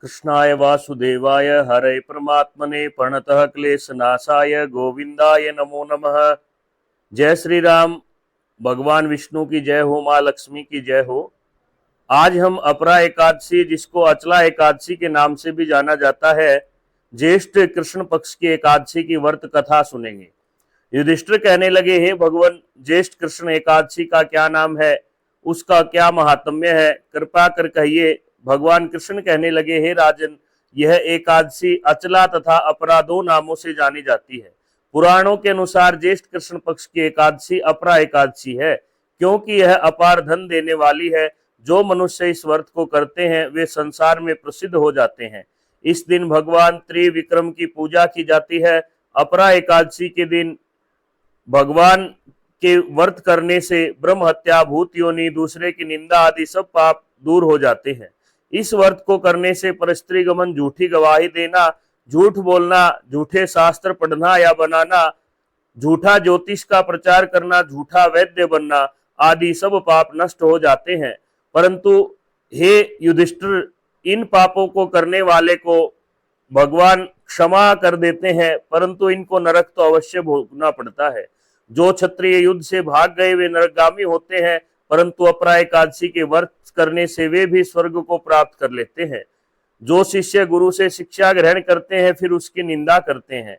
कृष्णाय वासुदेवाय हरे परमात्मने प्रणतः क्लेशनाशाय गोविंदाय नमो नमः। जय श्री राम। भगवान विष्णु की जय हो, माँ लक्ष्मी की जय हो। आज हम अपरा एकादशी, जिसको अचला एकादशी के नाम से भी जाना जाता है, ज्येष्ठ कृष्ण पक्ष की एकादशी की व्रत कथा सुनेंगे। युधिष्ठिर कहने लगे, हे भगवान, ज्येष्ठ कृष्ण एकादशी का क्या नाम है, उसका क्या महात्म्य है, कृपा कर कहिए। भगवान कृष्ण कहने लगे, हे राजन, यह एकादशी अचला तथा अपरा दो नामों से जानी जाती है। पुराणों के अनुसार ज्येष्ठ कृष्ण पक्ष की एकादशी अपरा एकादशी है, क्योंकि यह अपार धन देने वाली है। जो मनुष्य इस व्रत को करते हैं वे संसार में प्रसिद्ध हो जाते हैं। इस दिन भगवान त्रिविक्रम की पूजा की जाती है। अपरा एकादशी के दिन भगवान के व्रत करने से ब्रह्म हत्या, भूत योनि, दूसरे की निंदा आदि सब पाप दूर हो जाते हैं। इस व्रत को करने से परस्त्री गमन, झूठी गवाही देना, झूठ बोलना, झूठे शास्त्र पढ़ना या बनाना, झूठा ज्योतिष का प्रचार करना, झूठा वैद्य बनना आदि सब पाप नष्ट हो जाते हैं। परंतु हे युधिष्ठिर, इन पापों को करने वाले को भगवान क्षमा कर देते हैं, परंतु इनको नरक तो अवश्य भोगना पड़ता है। जो क्षत्रिय युद्ध से भाग गए वे नरकगामी होते हैं, परंतु अपरा एकादशी के व्रत करने से वे भी स्वर्ग को प्राप्त कर लेते हैं। जो शिष्य गुरु से शिक्षा ग्रहण करते हैं फिर उसकी निंदा करते हैं,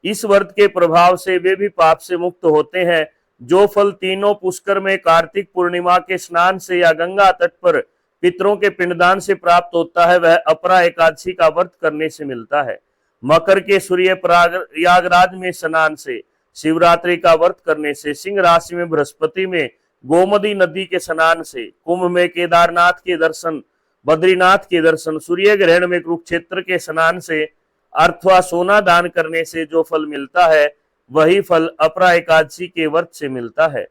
इस व्रत के प्रभाव से वे भी पाप से मुक्त होते हैं। जो फल तीनों पुष्कर में कार्तिक पूर्णिमा के स्नान से या गंगा तट पर पितरों के पिंडदान से प्राप्त होता है, वह अपरा एकादशी का व्रत करने से मिलता है। मकर के सूर्य प्रयागराज में स्नान से, शिवरात्रि का व्रत करने से, सिंह राशि में बृहस्पति में गोमती नदी के स्नान से, कुंभ में केदारनाथ के दर्शन, बद्रीनाथ के दर्शन, सूर्य ग्रहण में कुरुक्षेत्र के स्नान से अथवा सोना दान करने से जो फल मिलता है, वही फल अपरा एकादशी के व्रत से मिलता है।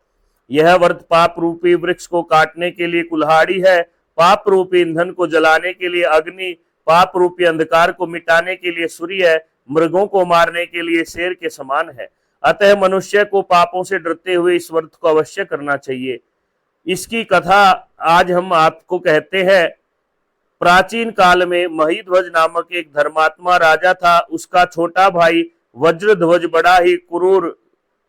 यह व्रत पाप रूपी वृक्ष को काटने के लिए कुल्हाड़ी है, पाप रूपी ईंधन को जलाने के लिए अग्नि, पाप रूपी अंधकार को मिटाने के लिए सूर्य, मृगों को मारने के लिए शेर के समान है। अतः मनुष्य को पापों से डरते हुए इस व्रत को अवश्य करना चाहिए। इसकी कथा आज हम आपको कहते हैं। प्राचीन काल में महिध्वज नामक एक धर्मात्मा राजा था। उसका छोटा भाई वज्रध्वज बड़ा ही क्रूर,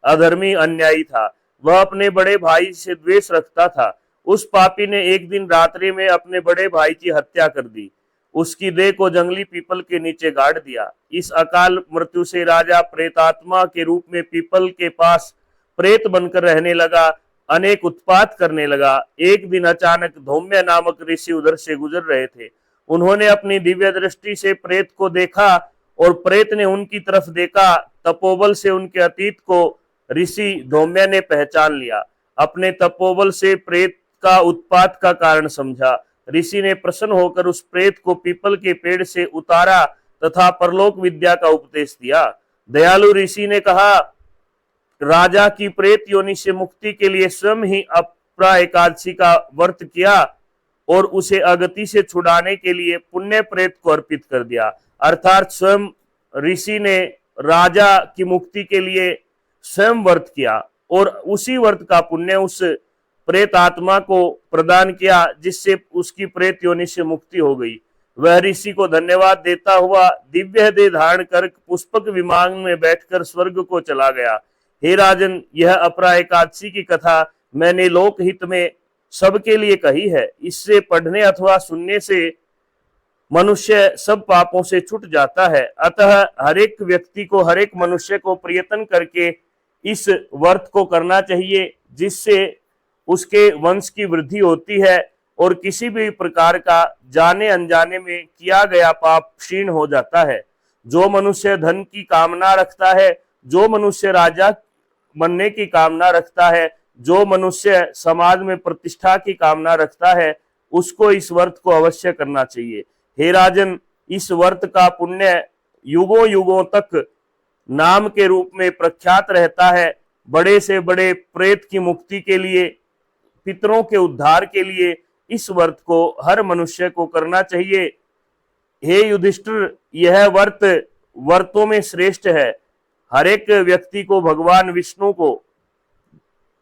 अधर्मी, अन्यायी था। वह अपने बड़े भाई से द्वेष रखता था। उस पापी ने एक दिन रात्रि में अपने बड़े भाई की हत्या कर दी। उसकी देह को जंगली पीपल के नीचे गाड़ दिया। इस अकाल मृत्यु से राजा प्रेतात्मा के रूप में पीपल के पास प्रेत बनकर रहने लगा, अनेक उत्पात करने लगा। एक दिन अचानक धौम्य नामक ऋषि उधर से गुजर रहे थे। उन्होंने अपनी दिव्य दृष्टि से प्रेत को देखा और प्रेत ने उनकी तरफ देखा। तपोबल से उनके अतीत को ऋषि धौम्य ने पहचान लिया। अपने तपोबल से प्रेत का उत्पात का कारण समझा। ऋषि ने प्रसन्न होकर उस प्रेत को पीपल के पेड़ से उतारा तथा परलोक विद्या का उपदेश दिया। दयालु ऋषि ने कहा, राजा की प्रेत योनि से मुक्ति के लिए स्वयं ही अपरा एकादशी का व्रत किया और उसे अगति से छुड़ाने के लिए पुण्य प्रेत को अर्पित कर दिया। अर्थात स्वयं ऋषि ने राजा की मुक्ति के लिए स्वयं व्रत किया और उसी व्रत का पुण्य उस प्रेत आत्मा को प्रदान किया, जिससे उसकी प्रेत योनि से मुक्ति हो गई। वह ऋषि को धन्यवाद देता हुआ दिव्य देह धारण कर पुष्पक विमान में बैठकर स्वर्ग को चला गया। हे राजन, यह अपरा एकादशी की कथा मैंने लोकहित में सबके लिए कही है। इससे पढ़ने अथवा सुनने से मनुष्य सब पापों से छूट जाता है। अतः हर एक व्यक्ति को, हर एक मनुष्य को प्रयत्न करके इस व्रत को करना चाहिए, जिससे उसके वंश की वृद्धि होती है और किसी भी प्रकार का जाने अनजाने में किया गया पाप क्षीण हो जाता है। जो मनुष्य धन की कामना रखता है, जो मनुष्य राजा बनने की कामना रखता है, जो मनुष्य समाज में प्रतिष्ठा की कामना रखता है, उसको इस व्रत को अवश्य करना चाहिए। हे राजन, इस व्रत का पुण्य युगों युगों तक नाम के रूप में प्रख्यात रहता है। बड़े से बड़े प्रेत की मुक्ति के लिए, पितरों के उद्धार के लिए इस व्रत को हर मनुष्य को करना चाहिए। हे युधिष्ठिर, यह व्रत व्रतों में श्रेष्ठ है। हर एक व्यक्ति को भगवान विष्णु को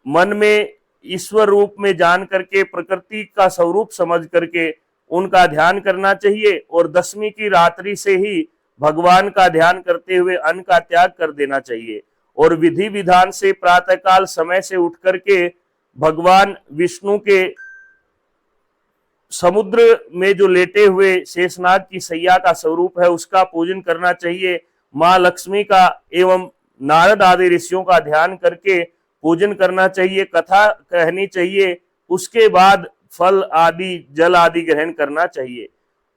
मन में ईश्वर रूप में जान करके, प्रकृति का स्वरूप समझ करके उनका ध्यान करना चाहिए और दशमी की रात्रि से ही भगवान का ध्यान करते हुए अन्न का त्याग कर देना चाहिए और विधि विधान से प्रातःकाल समय से उठ करके भगवान विष्णु के समुद्र में जो लेटे हुए शेषनाग की सैया का स्वरूप है उसका पूजन करना चाहिए। माँ लक्ष्मी का एवं नारद आदि ऋषियों का ध्यान करके पूजन करना चाहिए, कथा कहनी चाहिए, उसके बाद फल आदि जल आदि ग्रहण करना चाहिए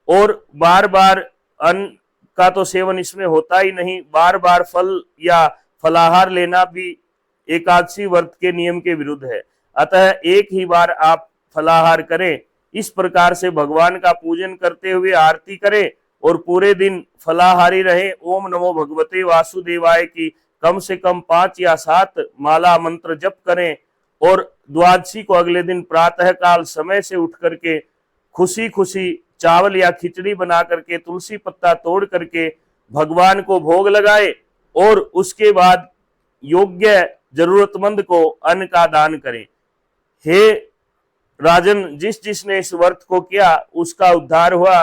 और बार बार अन्न का तो सेवन इसमें होता ही नहीं, बार बार फल या फलाहार लेना भी एकादशी व्रत के नियम के विरुद्ध है। अतः एक ही बार आप फलाहार करें। इस प्रकार से भगवान का पूजन करते हुए आरती करें और पूरे दिन फलाहारी रहे। ओम नमो भगवते वासुदेवाय की कम से कम 5 या 7 माला मंत्र जप करें और द्वादशी को अगले दिन प्रातः काल समय से उठ करके खुशी खुशी चावल या खिचड़ी बना करके तुलसी पत्ता तोड़ करके भगवान को भोग लगाए और उसके बाद योग्य जरूरतमंद को अन्न का दान करें। हे राजन, जिसने इस व्रत को किया उसका उद्धार हुआ।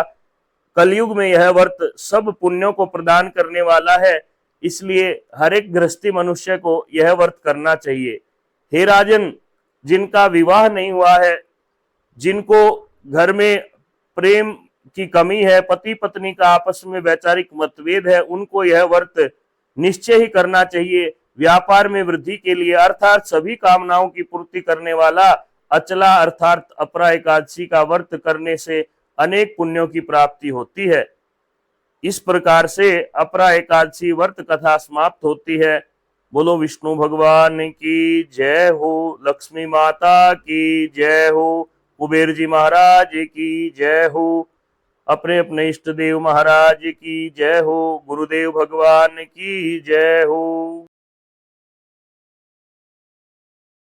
कलयुग में यह व्रत सब पुण्यों को प्रदान करने वाला है, इसलिए हर एक गृहस्थी मनुष्य को यह व्रत करना चाहिए। हे राजन, जिनका विवाह नहीं हुआ है, जिनको घर में प्रेम की कमी है, पति पत्नी का आपस में वैचारिक मतभेद है, उनको यह व्रत निश्चय ही करना चाहिए। व्यापार में वृद्धि के लिए अर्थात सभी कामनाओं की पूर्ति करने वाला अचला अर्थात अपरा एकादशी का व्रत करने से अनेक पुण्यों की प्राप्ति होती है। इस प्रकार से अपरा एकादशी व्रत कथा समाप्त होती है। बोलो विष्णु भगवान की जय हो, लक्ष्मी माता की जय हो, कुबेर जी महाराज की जय हो, अपने अपने इष्ट देव महाराज की जय हो, गुरुदेव भगवान की जय हो।